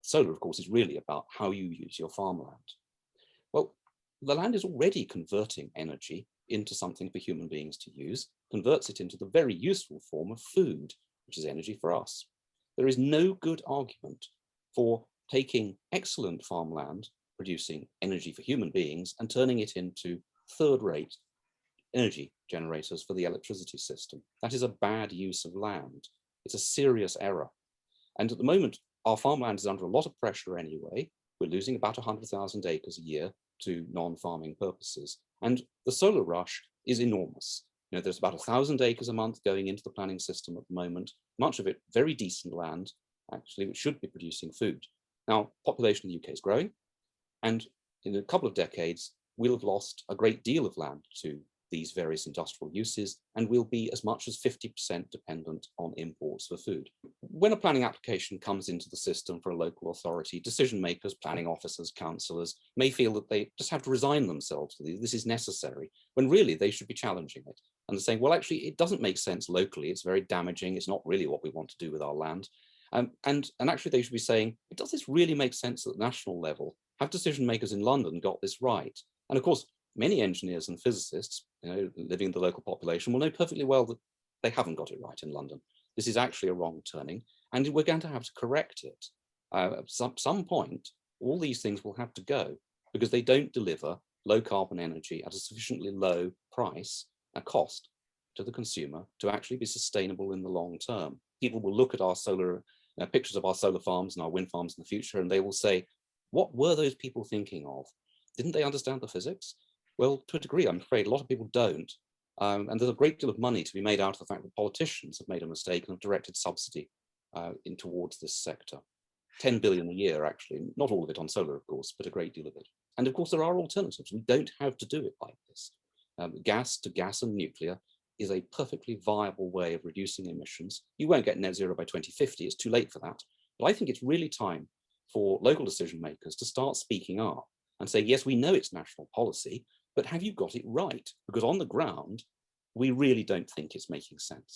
Solar, of course, is really about how you use your farmland. Well, the land is already converting energy into something for human beings to use, converts it into the very useful form of food, which is energy for us. There is no good argument for taking excellent farmland, producing energy for human beings, and turning it into third-rate energy generators for the electricity system. That is a bad use of land. It's a serious error. And at the moment, our farmland is under a lot of pressure anyway. We're losing about 100,000 acres a year to non-farming purposes. And the solar rush is enormous. You know, there's about 1,000 acres a month going into the planning system at the moment, much of it very decent land, actually, which should be producing food. Now, population in the UK is growing, and in a couple of decades, we'll have lost a great deal of land to these various industrial uses, and we'll be as much as 50% dependent on imports for food. When a planning application comes into the system for a local authority, decision makers, planning officers, councillors may feel that they just have to resign themselves to this is necessary, when really they should be challenging it. And they're saying, well, actually, it doesn't make sense locally. It's very damaging. It's not really what we want to do with our land. And actually, they should be saying, does this really make sense at the national level? Have decision makers in London got this right? And of course, many engineers and physicists, living in the local population, will know perfectly well that they haven't got it right in London. This is actually a wrong turning, and we're going to have to correct it. At some point, all these things will have to go because they don't deliver low carbon energy at a sufficiently low price and cost to the consumer to actually be sustainable in the long term. People will look at our solar pictures of our solar farms and our wind farms in the future, and they will say, what were those people thinking of? Didn't they understand the physics? Well, to a degree, I'm afraid a lot of people don't. And there's a great deal of money to be made out of the fact that politicians have made a mistake and have directed subsidy towards this sector. 10 billion a year, actually, not all of it on solar, of course, but a great deal of it. And of course, there are alternatives. We don't have to do it like this. Gas to gas and nuclear is a perfectly viable way of reducing emissions. You won't get net zero by 2050, it's too late for that. But I think it's really time for local decision makers to start speaking up and say, yes, we know it's national policy, but have you got it right? Because on the ground, we really don't think it's making sense.